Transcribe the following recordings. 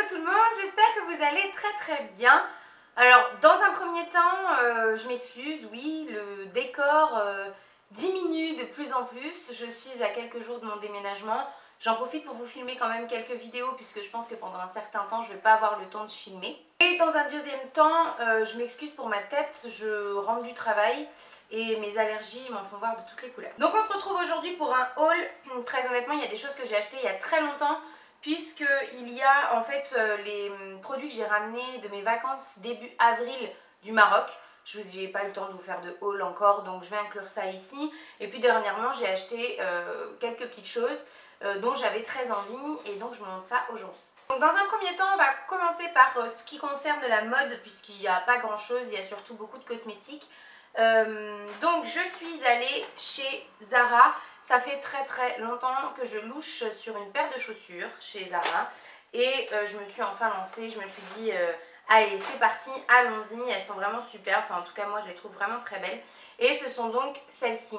tout le monde, j'espère que vous allez très bien. Alors dans un premier temps, je m'excuse, oui, le décor diminue de plus en plus. Je suis à quelques jours de mon déménagement. J'en profite pour vous filmer quand même quelques vidéos puisque je pense que pendant un certain temps je ne vais pas avoir le temps de filmer. Et dans un deuxième temps, je m'excuse pour ma tête, je rentre du travail et mes allergies m'en font voir de toutes les couleurs. Donc on se retrouve aujourd'hui pour un haul. Très honnêtement, il y a des choses que j'ai achetées il y a très longtemps puisqu'il y a en fait les produits que j'ai ramenés de mes vacances début avril du Maroc. Je n'ai pas eu le temps de vous faire de haul encore, donc je vais inclure ça ici. Et puis dernièrement, j'ai acheté quelques petites choses dont j'avais très envie et donc je vous montre ça aujourd'hui. Donc dans un premier temps, on va commencer par ce qui concerne la mode puisqu'il n'y a pas grand chose, il y a surtout beaucoup de cosmétiques. Donc je suis allée chez Zara. Ça fait très longtemps que je louche sur une paire de chaussures chez Zara et je me suis enfin lancée, je me suis dit allez c'est parti, allons-y, elles sont vraiment super, enfin en tout cas moi je les trouve vraiment très belles. Et ce sont donc celles-ci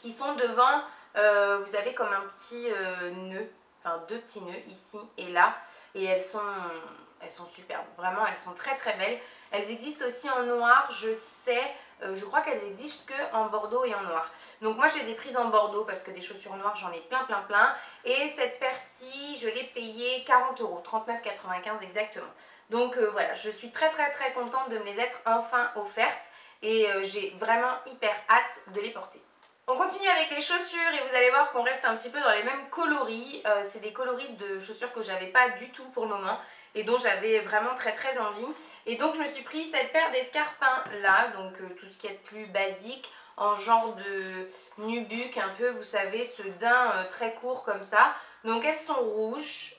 qui sont devant, vous avez comme un petit nœud, enfin deux petits nœuds ici et là, et elles sont superbes, vraiment elles sont très belles. Elles existent aussi en noir, je sais, je crois qu'elles existent que en bordeaux et en noir. Donc moi je les ai prises en bordeaux parce que des chaussures noires j'en ai plein. Et cette paire-ci je l'ai payée 40 €, 39,95 exactement. Donc voilà, je suis très contente de me les être enfin offertes et j'ai vraiment hyper hâte de les porter. On continue avec les chaussures et vous allez voir qu'on reste un petit peu dans les mêmes coloris. C'est des coloris de chaussures que j'avais pas du tout pour le moment et dont j'avais vraiment très envie. Et donc je me suis pris cette paire d'escarpins là, donc tout ce qui est plus basique, en genre de nubuck un peu, vous savez, ce daim très court comme ça. Donc elles sont rouges,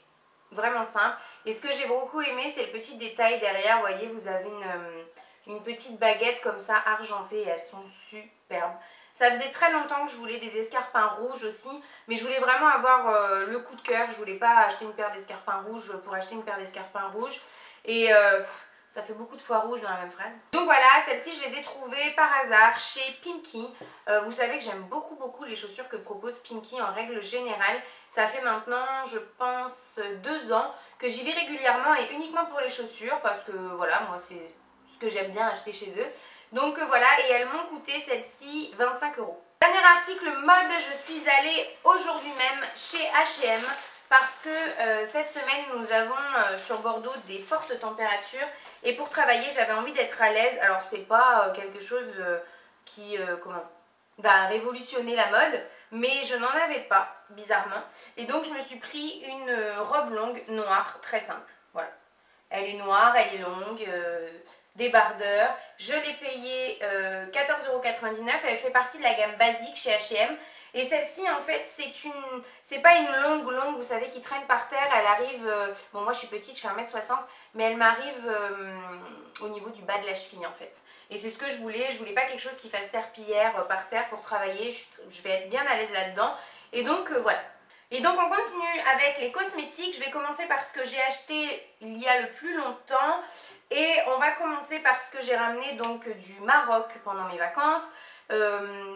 vraiment simple. Et ce que j'ai beaucoup aimé, c'est le petit détail derrière, vous voyez, vous avez une petite baguette comme ça argentée et elles sont superbes. Ça faisait très longtemps que je voulais des escarpins rouges aussi, mais je voulais vraiment avoir le coup de cœur. Je voulais pas acheter une paire d'escarpins rouges pour acheter une paire d'escarpins rouges. Et ça fait beaucoup de fois rouge dans la même phrase. Donc voilà, celles-ci je les ai trouvées par hasard chez Pimkie. Vous savez que j'aime beaucoup les chaussures que propose Pimkie en règle générale. Ça fait maintenant, je pense, 2 ans que j'y vais régulièrement et uniquement pour les chaussures parce que voilà, moi c'est ce que j'aime bien acheter chez eux. Donc voilà, et elles m'ont coûté celle-ci 25 €. Dernier article mode, je suis allée aujourd'hui même chez H&M parce que cette semaine nous avons sur Bordeaux des fortes températures et pour travailler j'avais envie d'être à l'aise. Alors c'est pas quelque chose qui révolutionner la mode, mais je n'en avais pas bizarrement et donc je me suis pris une robe longue noire très simple. Voilà, elle est noire, elle est longue, débardeur. Je l'ai payée 14,99 €. Elle fait partie de la gamme basique chez H&M. Et celle-ci, en fait, c'est pas une longue, vous savez, qui traîne par terre. Elle arrive, bon, moi je suis petite, je fais 1,60 m, mais elle m'arrive au niveau du bas de la cheville, en fait. Et c'est ce que je voulais. Je voulais pas quelque chose qui fasse serpillière par terre pour travailler. Je vais être bien à l'aise là-dedans. Et donc, voilà. Et donc on continue avec les cosmétiques. Je vais commencer par ce que j'ai acheté il y a le plus longtemps. Et on va commencer par ce que j'ai ramené donc du Maroc pendant mes vacances.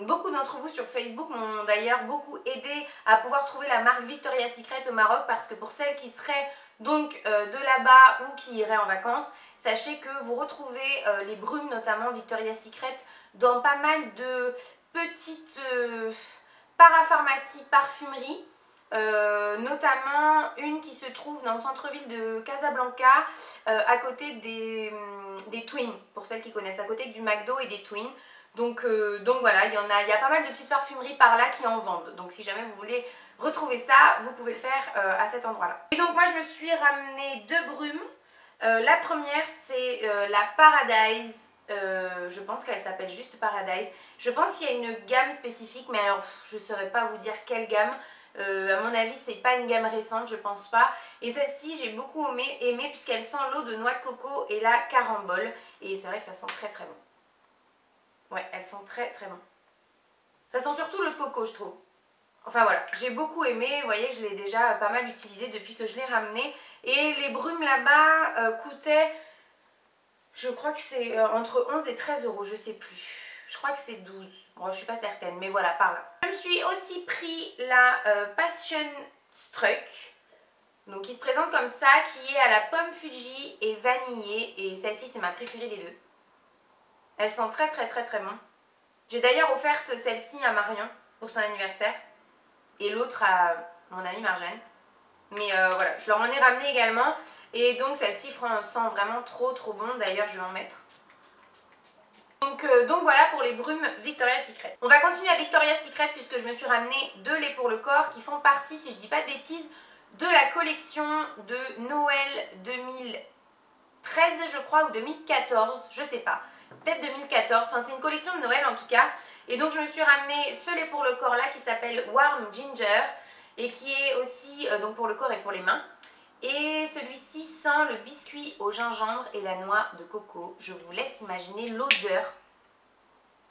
Beaucoup d'entre vous sur Facebook m'ont d'ailleurs beaucoup aidé à pouvoir trouver la marque Victoria's Secret au Maroc parce que pour celles qui seraient donc de là-bas ou qui iraient en vacances, sachez que vous retrouvez les brumes notamment Victoria's Secret dans pas mal de petites parapharmacies, parfumeries. Notamment une qui se trouve dans le centre-ville de Casablanca à côté des Twins, pour celles qui connaissent, à côté du McDo et des Twins. Donc voilà, il y a pas mal de petites parfumeries par là qui en vendent. Donc si jamais vous voulez retrouver ça, vous pouvez le faire à cet endroit-là. Et donc moi je me suis ramené 2 brumes. La première c'est la Paradise. Je pense qu'elle s'appelle juste Paradise. Je pense qu'il y a une gamme spécifique, mais alors je ne saurais pas vous dire quelle gamme. À mon avis c'est pas une gamme récente, je pense pas. Et celle-ci j'ai beaucoup aimé puisqu'elle sent l'eau de noix de coco et la carambole. Et c'est vrai que ça sent très bon. Ouais, elle sent très bon. Ça sent surtout le coco je trouve. Enfin voilà, j'ai beaucoup aimé, vous voyez que je l'ai déjà pas mal utilisé depuis que je l'ai ramené. Et les brumes là-bas coûtaient, je crois que c'est entre 11 et 13 €, je sais plus. Je crois que c'est 12. Bon, je suis pas certaine, mais voilà, par là. Je me suis aussi pris la Passion Struck. Donc qui se présente comme ça, qui est à la pomme Fuji et vanillée. Et celle-ci c'est ma préférée des deux. Elle sent très très très très bon. J'ai d'ailleurs offerte celle-ci à Marion pour son anniversaire. Et l'autre à mon amie Marjane. Mais voilà, je leur en ai ramené également. Et donc celle-ci sent vraiment trop trop bon. D'ailleurs je vais en mettre. Donc voilà pour les brumes Victoria's Secret. On va continuer à Victoria's Secret puisque je me suis ramené 2 laits pour le corps qui font partie, si je dis pas de bêtises, de la collection de Noël 2013 je crois ou 2014, je sais pas. Peut-être 2014, enfin c'est une collection de Noël en tout cas. Et donc je me suis ramené ce lait pour le corps là qui s'appelle Warm Ginger et qui est aussi donc pour le corps et pour les mains. Et celui-ci sent le biscuit au gingembre et la noix de coco. Je vous laisse imaginer l'odeur.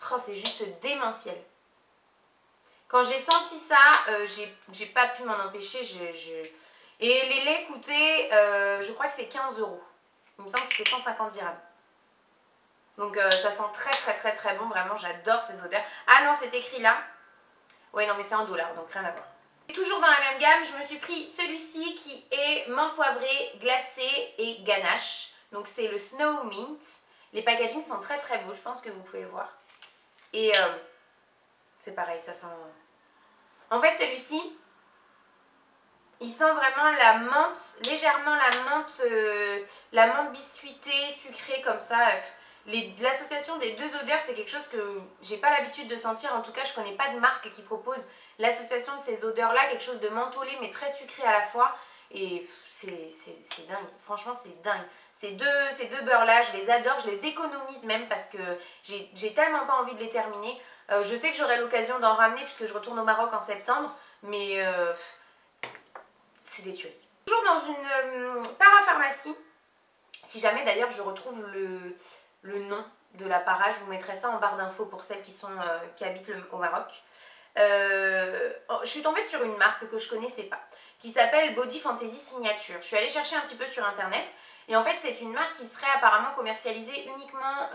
Oh, c'est juste démentiel. Quand j'ai senti ça, j'ai pas pu m'en empêcher. Et les laits coûtaient, je crois que c'est 15 €. Il me semble que c'était 150 dirhams. Donc ça sent très très très très bon. Vraiment, j'adore ces odeurs. Ah non, c'est écrit là. Ouais, non, mais c'est en dollars, donc rien à voir. Toujours dans la même gamme, je me suis pris celui-ci qui est menthe poivrée, glacée et ganache. Donc c'est le Snow Mint. Les packagings sont très très beaux, je pense que vous pouvez voir. Et c'est pareil, ça sent... En fait celui-ci, il sent vraiment la menthe, légèrement la menthe biscuitée, sucrée comme ça. L'association des deux odeurs, c'est quelque chose que j'ai pas l'habitude de sentir. En tout cas, je connais pas de marque qui propose l'association de ces odeurs-là, quelque chose de mentholé mais très sucré à la fois. Et c'est dingue, franchement c'est dingue. Ces deux beurres-là, je les adore, je les économise même parce que j'ai tellement pas envie de les terminer. Je sais que j'aurai l'occasion d'en ramener puisque je retourne au Maroc en septembre, mais c'est des tueries. Toujours dans une parapharmacie, si jamais d'ailleurs je retrouve le nom de la para, je vous mettrai ça en barre d'infos pour celles qui habitent au Maroc. Je suis tombée sur une marque que je connaissais pas, qui s'appelle Body Fantasy Signature. Je suis allée chercher un petit peu sur internet et en fait c'est une marque qui serait apparemment commercialisée uniquement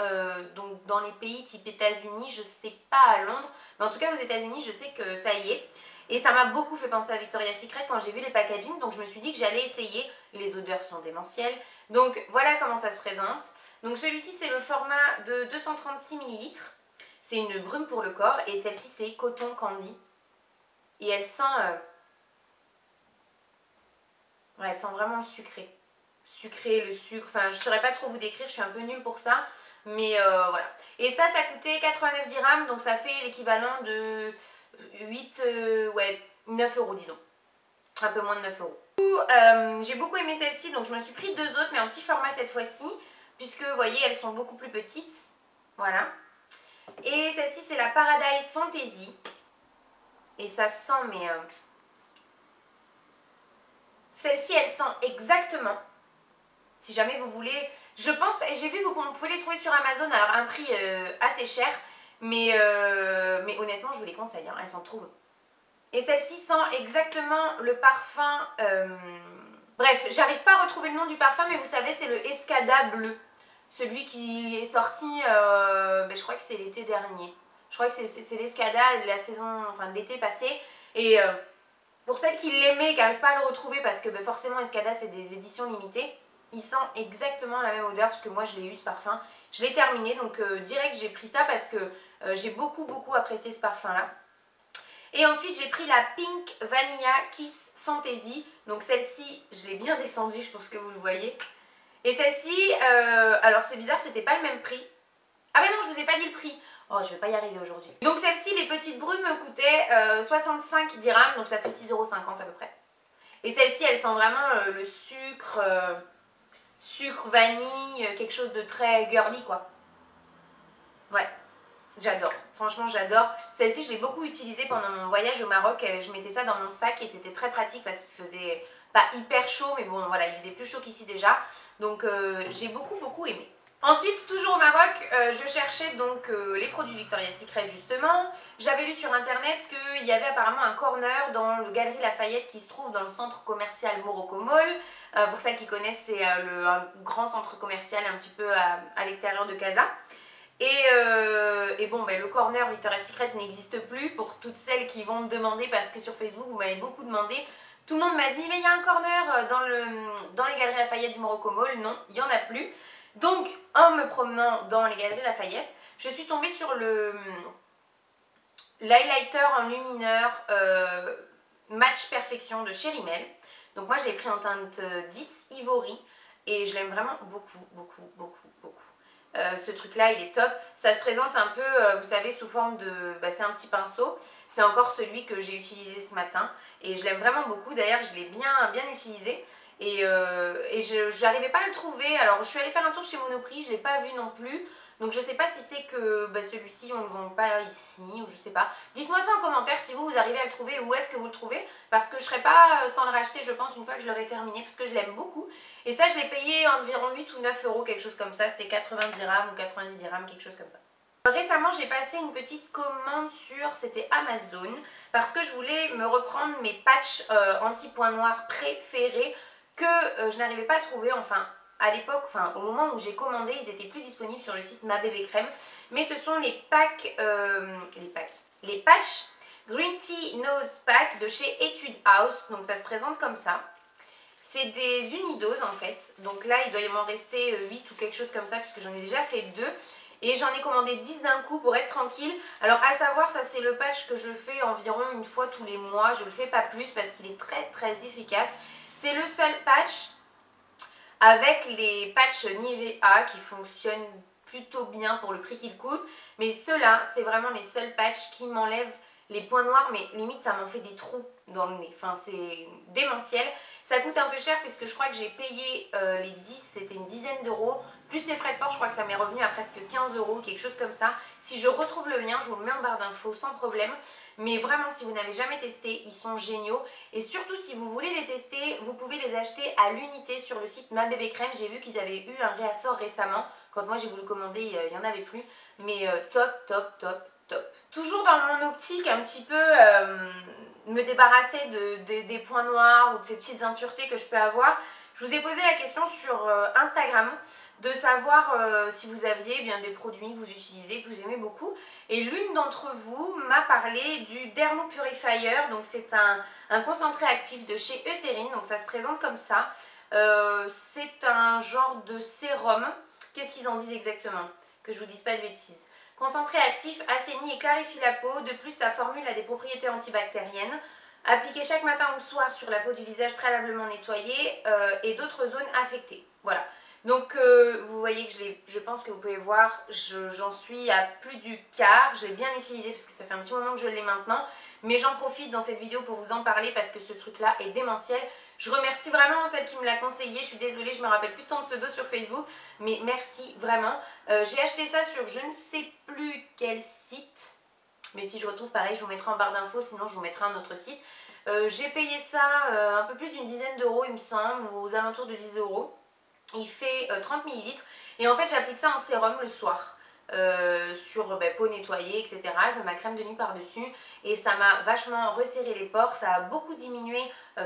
donc dans les pays type États-Unis, je sais pas à Londres, mais en tout cas aux États-Unis je sais que ça y est. Et ça m'a beaucoup fait penser à Victoria's Secret quand j'ai vu les packagings, donc je me suis dit que j'allais essayer. Les odeurs sont démentielles. Donc voilà comment ça se présente. Donc celui-ci c'est le format de 236 ml. C'est une brume pour le corps et celle-ci c'est coton candy. Et elle sent... ouais, elle sent vraiment le sucré. Sucré, le sucre, enfin je ne saurais pas trop vous décrire, je suis un peu nulle pour ça. Mais voilà. Et ça coûtait 89 dirhams, donc ça fait l'équivalent de 9 € disons. Un peu moins de 9 €. J'ai beaucoup aimé celle-ci, donc je me suis pris 2 autres, mais en petit format cette fois-ci. Puisque vous voyez, elles sont beaucoup plus petites. Voilà. Et celle-ci, c'est la Paradise Fantasy. Et ça sent, mais... Celle-ci, elle sent exactement. Si jamais vous voulez... Je pense, j'ai vu que vous pouvez les trouver sur Amazon à un prix assez cher. Mais honnêtement, je vous les conseille. Hein, elles sentent trop bon. Et celle-ci sent exactement le parfum... Bref, j'arrive pas à retrouver le nom du parfum, mais vous savez, c'est le Escada bleu. Celui qui est sorti, je crois que c'est l'été dernier. Je crois que c'est l'Escada de la saison, enfin de l'été passé. Et pour celles qui l'aimaient et qui n'arrivent pas à le retrouver, parce que forcément Escada c'est des éditions limitées, il sent exactement la même odeur, parce que moi je l'ai eu ce parfum. Je l'ai terminé, donc direct j'ai pris ça parce que j'ai beaucoup apprécié ce parfum là. Et ensuite j'ai pris la Pink Vanilla Kiss Fantasy. Donc celle-ci, je l'ai bien descendue, je pense que vous le voyez. Et celle-ci, alors c'est bizarre, c'était pas le même prix. Ah mais non, je vous ai pas dit le prix. Oh, je vais pas y arriver aujourd'hui. Donc celle-ci, les petites brumes me coûtaient 65 dirhams, donc ça fait 6,50 € à peu près. Et celle-ci, elle sent vraiment le sucre, sucre, vanille, quelque chose de très girly quoi. Ouais, j'adore. Franchement, j'adore. Celle-ci, je l'ai beaucoup utilisée pendant mon voyage au Maroc. Je mettais ça dans mon sac et c'était très pratique parce qu'il faisait... pas hyper chaud, mais bon voilà, il faisait plus chaud qu'ici déjà. Donc j'ai beaucoup aimé. Ensuite, toujours au Maroc, je cherchais donc les produits Victoria's Secret justement. J'avais lu sur internet qu'il y avait apparemment un corner dans le Galerie Lafayette qui se trouve dans le centre commercial Morocco Mall. Pour celles qui connaissent, c'est un grand centre commercial un petit peu à l'extérieur de Casa. Et bon, le corner Victoria's Secret n'existe plus pour toutes celles qui vont me demander, parce que sur Facebook vous m'avez beaucoup demandé. Tout le monde m'a dit mais il y a un corner dans les Galeries Lafayette du Morocco Mall. Non, il n'y en a plus. Donc en me promenant dans les Galeries Lafayette, je suis tombée sur l'highlighter en lumineur Match Perfection de chez Rimmel. Donc moi je l'ai pris en teinte 10 Ivory et je l'aime vraiment beaucoup, beaucoup, beaucoup, beaucoup. Ce truc là il est top, ça se présente un peu vous savez sous forme de, c'est un petit pinceau, c'est encore celui que j'ai utilisé ce matin et je l'aime vraiment beaucoup, d'ailleurs je l'ai bien utilisé et je n'arrivais pas à le trouver, alors je suis allée faire un tour chez Monoprix, je ne l'ai pas vu non plus. Donc je sais pas si c'est que celui-ci on ne le vend pas ici ou je sais pas. Dites-moi ça en commentaire si vous arrivez à le trouver, où est-ce que vous le trouvez. Parce que je serais pas sans le racheter je pense une fois que je l'aurai terminé parce que je l'aime beaucoup. Et ça je l'ai payé environ 8 ou 9 euros, quelque chose comme ça. C'était 80 dirhams ou 90 dirhams, quelque chose comme ça. Récemment j'ai passé une petite commande c'était Amazon. Parce que je voulais me reprendre mes patchs anti-points noirs préférés que je n'arrivais pas à trouver, enfin... À l'époque, au moment où j'ai commandé, ils étaient plus disponibles sur le site Ma Bébé Crème. Mais ce sont les patchs Green Tea Nose Pack de chez Etude House. Donc ça se présente comme ça. C'est des unidoses en fait. Donc là, il doit y m'en rester 8 ou quelque chose comme ça puisque j'en ai déjà fait 2. Et j'en ai commandé 10 d'un coup pour être tranquille. Alors à savoir, ça c'est le patch que je fais environ une fois tous les mois. Je ne le fais pas plus parce qu'il est très efficace. C'est le seul patch avec les patchs Nivea qui fonctionnent plutôt bien pour le prix qu'ils coûtent. Mais ceux-là, c'est vraiment les seuls patchs qui m'enlèvent les points noirs, mais limite ça m'en fait des trous dans le nez. Enfin, c'est démentiel. Ça coûte un peu cher puisque je crois que j'ai payé les 10, c'était une dizaine d'euros. Plus les frais de port, je crois que ça m'est revenu à presque 15 euros, quelque chose comme ça. Si je retrouve le lien, je vous le mets en barre d'infos sans problème. Mais vraiment, si vous n'avez jamais testé, ils sont géniaux. Et surtout, si vous voulez les tester, vous pouvez les acheter à l'unité sur le site Ma Bébé Crème. J'ai vu qu'ils avaient eu un réassort récemment. Quand moi j'ai voulu commander, il n'y en avait plus. Mais top. Toujours dans mon optique un petit peu me débarrasser des points noirs ou de ces petites impuretés que je peux avoir, je vous ai posé la question sur Instagram de savoir si vous aviez bien des produits que vous utilisez, que vous aimez beaucoup. Et l'une d'entre vous m'a parlé du Dermo Purifier, donc c'est un concentré actif de chez Eucérine, donc ça se présente comme ça. C'est un genre de sérum, qu'est-ce qu'ils en disent exactement? Que je vous dise pas de bêtises. Concentré actif, assainit et clarifie la peau. De plus, sa formule a des propriétés antibactériennes. Appliqué chaque matin ou soir sur la peau du visage préalablement nettoyée et d'autres zones affectées. Voilà. Donc, vous voyez que je pense que vous pouvez voir, j'en suis à plus du quart. Je l'ai bien utilisé parce que ça fait un petit moment que je l'ai maintenant. Mais j'en profite dans cette vidéo pour vous en parler parce que ce truc-là est démentiel. Je remercie vraiment celle qui me l'a conseillé. Je suis désolée, je me rappelle plus de ton pseudo sur Facebook. Mais merci vraiment. J'ai acheté ça sur je ne sais plus quel site. Mais si je retrouve pareil, je vous mettrai en barre d'infos. Sinon, je vous mettrai un autre site. J'ai payé ça un peu plus d'une dizaine d'euros, il me semble. Ou aux alentours de 10 euros. Il fait 30 ml. Et en fait, j'applique ça en sérum le soir. Sur peau nettoyée, etc. Je mets ma crème de nuit par-dessus et ça m'a vachement resserré les pores, ça a beaucoup diminué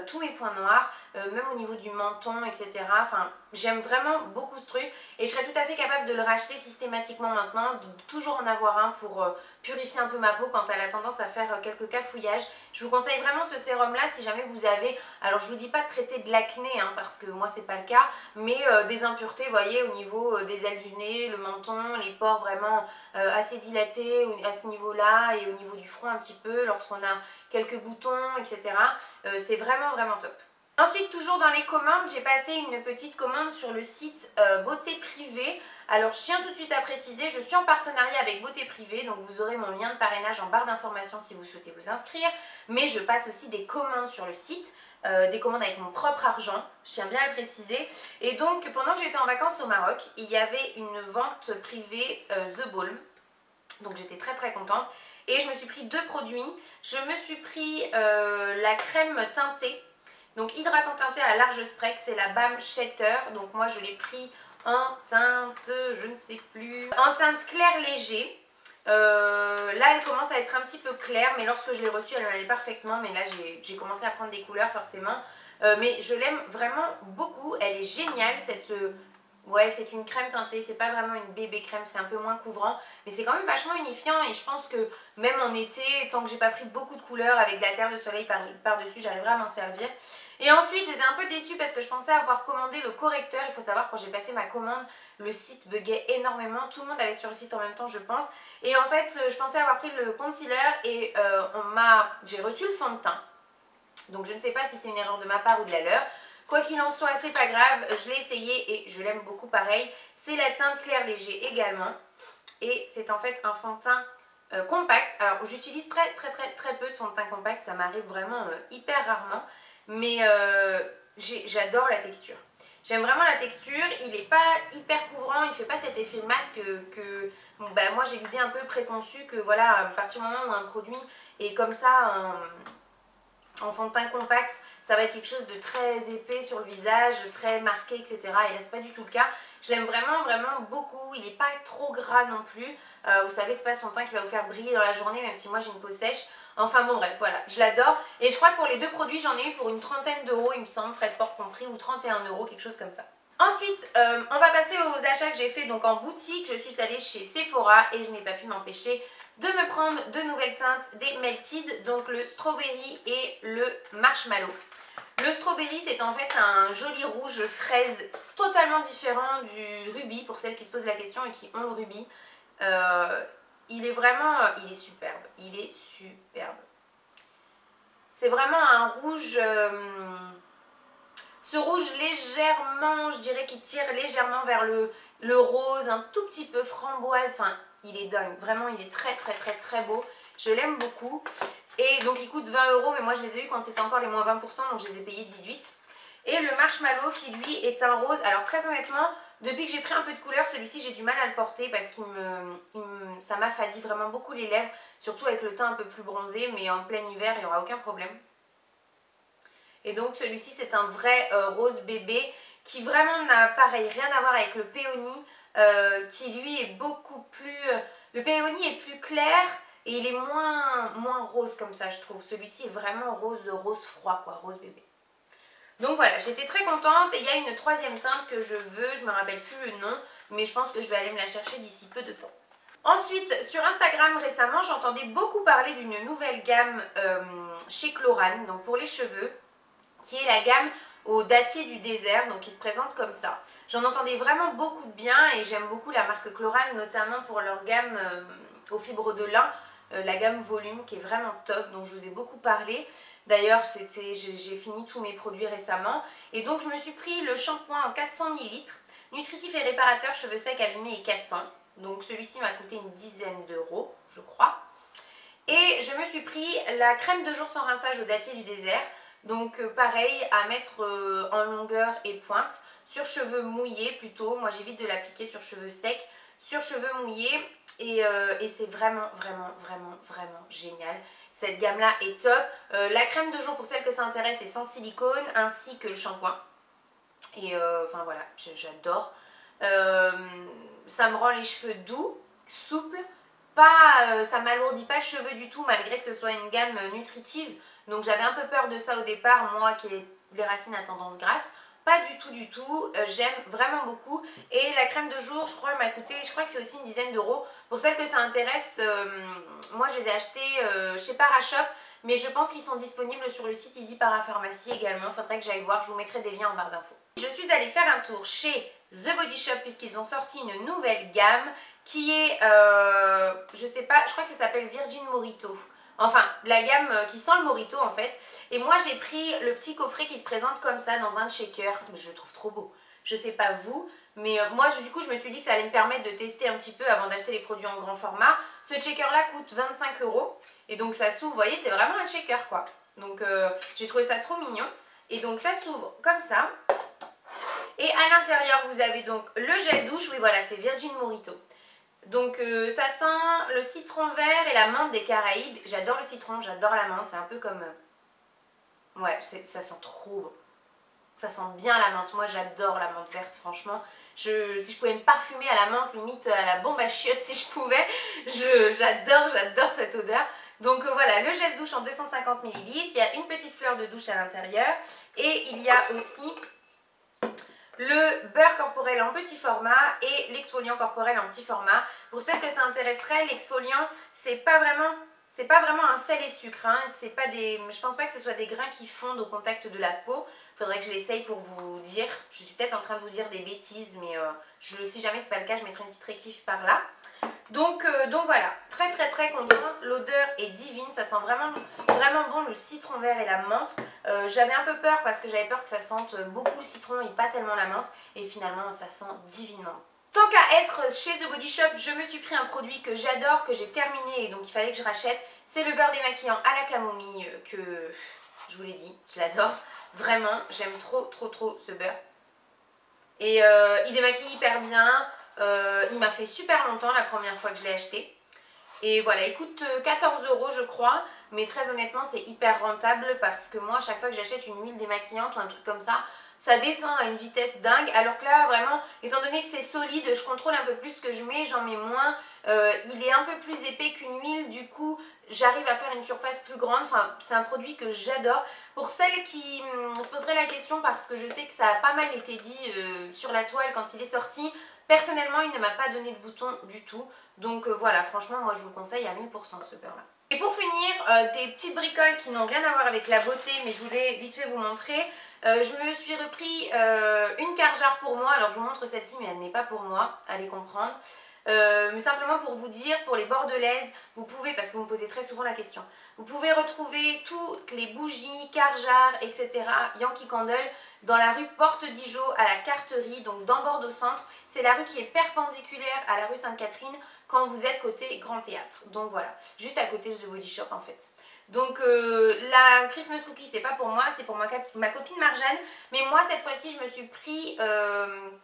tous mes points noirs, même au niveau du menton, etc. Enfin, j'aime vraiment beaucoup ce truc et je serais tout à fait capable de le racheter systématiquement maintenant, de toujours en avoir un pour purifier un peu ma peau quand elle a tendance à faire quelques cafouillages. Je vous conseille vraiment ce sérum là si jamais vous avez, alors je vous dis pas de traiter de l'acné parce que moi c'est pas le cas, mais des impuretés, vous voyez, au niveau des ailes du nez, le menton, les pores vraiment assez dilatés à ce niveau là et au niveau du front un petit peu lorsqu'on a quelques boutons, etc. C'est vraiment top. Ensuite, toujours dans les commandes, j'ai passé une petite commande sur le site Beauté Privée. Alors, je tiens tout de suite à préciser, je suis en partenariat avec Beauté Privée, donc vous aurez mon lien de parrainage en barre d'informations si vous souhaitez vous inscrire. Mais je passe aussi des commandes sur le site, des commandes avec mon propre argent, je tiens bien à le préciser. Et donc, pendant que j'étais en vacances au Maroc, il y avait une vente privée The Balm. Donc, j'étais très contente. Et je me suis pris 2 produits. Je me suis pris la crème teintée. Donc hydratant teinté à large spectre, c'est la Balm Shelter. Donc moi je l'ai pris en teinte, je ne sais plus, en teinte clair léger. Là elle commence à être un petit peu claire, mais lorsque je l'ai reçue elle allait parfaitement. Mais là j'ai commencé à prendre des couleurs forcément. Mais je l'aime vraiment beaucoup, elle est géniale cette Ouais, c'est une crème teintée, c'est pas vraiment une bébé crème, c'est un peu moins couvrant, mais c'est quand même vachement unifiant et je pense que même en été, tant que j'ai pas pris beaucoup de couleurs avec de la terre de soleil par-dessus, j'arriverai à m'en servir. Et ensuite, j'étais un peu déçue parce que je pensais avoir commandé le correcteur. Il faut savoir, quand j'ai passé ma commande, le site buguait énormément, tout le monde allait sur le site en même temps, je pense. Et en fait, je pensais avoir pris le concealer et j'ai reçu le fond de teint. Donc je ne sais pas si c'est une erreur de ma part ou de la leur. Quoi qu'il en soit, c'est pas grave, je l'ai essayé et je l'aime beaucoup pareil. C'est la teinte clair léger également. Et c'est en fait un fond de teint compact. Alors j'utilise très peu de fond de teint compact, ça m'arrive vraiment hyper rarement. Mais j'adore la texture. J'aime vraiment la texture, il n'est pas hyper couvrant, il ne fait pas cet effet masque que bon, bah, moi j'ai l'idée un peu préconçue que voilà, à partir du moment où un produit est comme ça en fond de teint compact, ça va être quelque chose de très épais sur le visage, très marqué, etc. Et là, c'est pas du tout le cas. Je l'aime vraiment beaucoup. Il n'est pas trop gras non plus. Vous savez, c'est pas son teint qui va vous faire briller dans la journée, même si moi j'ai une peau sèche. Enfin bon, bref, voilà, je l'adore. Et je crois que pour les deux produits, j'en ai eu pour une trentaine d'euros, il me semble, frais de port compris, ou 31 euros, quelque chose comme ça. Ensuite, on va passer aux achats que j'ai fait donc en boutique. Je suis allée chez Sephora et je n'ai pas pu m'empêcher de me prendre deux nouvelles teintes des Melted, donc le strawberry et le marshmallow. Le strawberry, c'est en fait un joli rouge fraise totalement différent du rubis, pour celles qui se posent la question et qui ont le rubis. Il est superbe, il est superbe. C'est vraiment un rouge, ce rouge légèrement, je dirais, qui tire légèrement vers le rose, un tout petit peu framboise, enfin, il est dingue, vraiment, il est très beau. Je l'aime beaucoup. Et donc il coûte 20 euros, mais moi je les ai eu quand c'était encore les moins 20%, donc je les ai payés 18. Et le marshmallow qui lui est un rose. Alors très honnêtement, depuis que j'ai pris un peu de couleur, celui-ci j'ai du mal à le porter parce que ça m'affadit vraiment beaucoup les lèvres, surtout avec le teint un peu plus bronzé, mais en plein hiver il n'y aura aucun problème. Et donc celui-ci c'est un vrai rose bébé qui vraiment n'a pareil rien à voir avec le péony qui lui est beaucoup plus... le péony est plus clair et il est moins rose comme ça je trouve. Celui-ci est vraiment rose froid quoi, rose bébé. Donc voilà, j'étais très contente et il y a une troisième teinte que je veux, je ne me rappelle plus le nom, mais je pense que je vais aller me la chercher d'ici peu de temps. Ensuite, sur Instagram récemment, j'entendais beaucoup parler d'une nouvelle gamme chez Chlorane, donc pour les cheveux, qui est la gamme au dattier du désert, donc qui se présente comme ça. J'en entendais vraiment beaucoup de bien et j'aime beaucoup la marque Chlorane, notamment pour leur gamme aux fibres de lin, la gamme volume qui est vraiment top, dont je vous ai beaucoup parlé. D'ailleurs, j'ai fini tous mes produits récemment. Et donc, je me suis pris le shampoing en 400 ml, nutritif et réparateur cheveux secs, abîmés et cassants. Donc, celui-ci m'a coûté une dizaine d'euros, je crois. Et je me suis pris la crème de jour sans rinçage au dattier du désert. Donc, pareil, à mettre en longueur et pointe, sur cheveux mouillés plutôt. Moi, j'évite de l'appliquer sur cheveux secs, sur cheveux mouillés. Et c'est vraiment génial. Cette gamme là est top. La crème de jour pour celles que ça intéresse est sans silicone ainsi que le shampoing. Et enfin voilà, j'adore. Ça me rend les cheveux doux, souples. Ça m'alourdit pas le cheveu du tout malgré que ce soit une gamme nutritive. Donc j'avais un peu peur de ça au départ, moi qui ai les racines à tendance grasse. Pas du tout, j'aime vraiment beaucoup. Et la crème de jour, je crois, elle m'a coûté, je crois que c'est aussi une dizaine d'euros. Pour celles que ça intéresse, moi je les ai achetés chez Parashop, mais je pense qu'ils sont disponibles sur le site Easy Parapharmacie également. Faudrait que j'aille voir, je vous mettrai des liens en barre d'infos. Je suis allée faire un tour chez The Body Shop puisqu'ils ont sorti une nouvelle gamme qui est, je sais pas, je crois que ça s'appelle Virgin Mojito. Enfin, la gamme qui sent le mojito en fait. Et moi j'ai pris le petit coffret qui se présente comme ça dans un shaker. Je le trouve trop beau. Je sais pas vous, mais moi du coup je me suis dit que ça allait me permettre de tester un petit peu avant d'acheter les produits en grand format. Ce shaker là coûte 25 euros. Et donc ça s'ouvre, vous voyez, c'est vraiment un shaker quoi. Donc j'ai trouvé ça trop mignon. Et donc ça s'ouvre comme ça. Et à l'intérieur vous avez donc le gel douche. Oui voilà, c'est Virgin Mojito. Donc ça sent le citron vert et la menthe des Caraïbes. J'adore le citron, j'adore la menthe. C'est un peu comme... ouais, ça sent trop bon. Ça sent bien la menthe. Moi j'adore la menthe verte, franchement. Si je pouvais me parfumer à la menthe, limite à la bombe à chiottes si je pouvais. J'adore cette odeur. Donc voilà, le gel douche en 250 ml. Il y a une petite fleur de douche à l'intérieur. Et il y a aussi le beurre corporel en petit format et l'exfoliant corporel en petit format. Pour celles que ça intéresserait, l'exfoliant, c'est pas vraiment un sel et sucre, hein. Je pense pas que ce soit des grains qui fondent au contact de la peau. Faudrait que je l'essaye pour vous dire. Je suis peut-être en train de vous dire des bêtises, mais si jamais c'est pas le cas, je mettrai une petite rectif par là. Donc voilà, très très très content. L'odeur est divine, ça sent vraiment, vraiment bon le citron vert et la menthe. J'avais un peu peur parce que j'avais peur que ça sente beaucoup le citron et pas tellement la menthe. Et finalement, ça sent divinement. Tant qu'à être chez The Body Shop, je me suis pris un produit que j'adore, que j'ai terminé et donc il fallait que je rachète. C'est le beurre démaquillant à la camomille que je vous l'ai dit, je l'adore. Vraiment, j'aime trop trop trop ce beurre. Et il démaquille hyper bien. Il m'a fait super longtemps la première fois que je l'ai acheté. Et voilà, il coûte 14 € je crois. Mais très honnêtement, c'est hyper rentable parce que moi, à chaque fois que j'achète une huile démaquillante ou un truc comme ça descend à une vitesse dingue. Alors que là, vraiment, étant donné que c'est solide, je contrôle un peu plus ce que je mets, j'en mets moins. Il est un peu plus épais qu'une huile, du coup, j'arrive à faire une surface plus grande. Enfin, c'est un produit que j'adore. Pour celles qui se poseraient la question, parce que je sais que ça a pas mal été dit sur la toile quand il est sorti, personnellement, il ne m'a pas donné de bouton du tout. Donc voilà, franchement, moi je vous le conseille à 1000% ce beurre-là. Et pour finir, des petites bricoles qui n'ont rien à voir avec la beauté, mais je voulais vite fait vous montrer. Je me suis repris une Carjar pour moi. Alors je vous montre celle-ci, mais elle n'est pas pour moi, allez comprendre. Mais simplement pour vous dire, pour les bordelaises, vous pouvez, parce que vous me posez très souvent la question, vous pouvez retrouver toutes les bougies, Carjar, etc. Yankee Candle dans la rue Porte d'Igeot à la Carterie, donc dans Bordeaux Centre. C'est la rue qui est perpendiculaire à la rue Sainte-Catherine quand vous êtes côté Grand Théâtre. Donc voilà, juste à côté de The Body Shop en fait. Donc la Christmas Cookie c'est pas pour moi, c'est pour ma copine Marjane. Mais moi cette fois-ci je me suis pris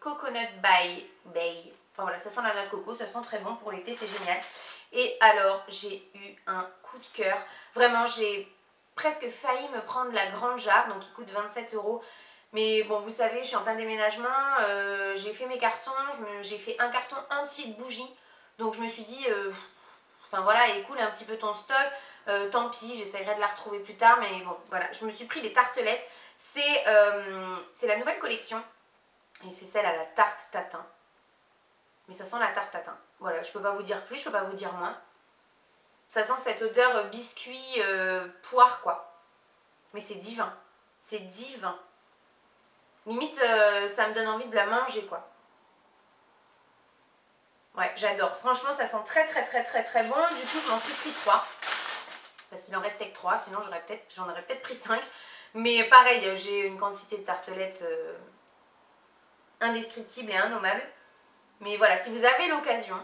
Coconut Bay. Enfin voilà, ça sent la noix de coco, ça sent très bon pour l'été, c'est génial. Et alors j'ai eu un coup de cœur. Vraiment j'ai presque failli me prendre la grande jarre, donc qui coûte 27 €. Mais bon, vous savez, je suis en plein déménagement, j'ai fait mes cartons, j'ai fait un carton entier de bougies. Donc je me suis dit, enfin voilà, écoule un petit peu ton stock, tant pis, j'essaierai de la retrouver plus tard. Mais bon, voilà, je me suis pris les tartelettes. C'est la nouvelle collection et c'est celle à la tarte tatin. Mais ça sent la tarte tatin. Voilà, je peux pas vous dire plus, je peux pas vous dire moins. Ça sent cette odeur biscuit, poire quoi. Mais c'est divin, c'est divin. Limite, ça me donne envie de la manger quoi. Ouais, j'adore. Franchement, ça sent très très très très très bon. Du coup, je m'en suis pris 3. Parce qu'il en restait que 3. Sinon, j'en aurais peut-être pris 5. Mais pareil, j'ai une quantité de tartelettes indescriptible et innommable. Mais voilà, si vous avez l'occasion,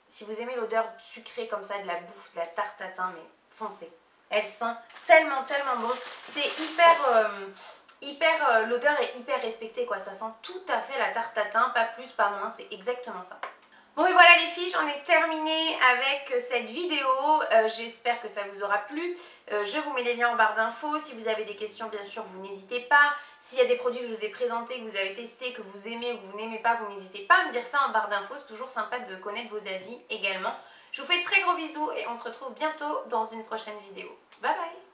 si vous aimez l'odeur sucrée comme ça de la bouffe, de la tarte tatin, mais foncez. Elle sent tellement tellement bon. C'est l'odeur est hyper respectée quoi. Ça sent tout à fait la tarte tatin, pas plus, pas moins. C'est exactement ça. Bon et voilà les filles, j'en ai terminé avec cette vidéo, j'espère que ça vous aura plu. Je vous mets les liens en barre d'infos, si vous avez des questions bien sûr vous n'hésitez pas. S'il y a des produits que je vous ai présentés, que vous avez testés, que vous aimez ou que vous n'aimez pas, vous n'hésitez pas à me dire ça en barre d'infos, c'est toujours sympa de connaître vos avis également. Je vous fais de très gros bisous et on se retrouve bientôt dans une prochaine vidéo. Bye bye!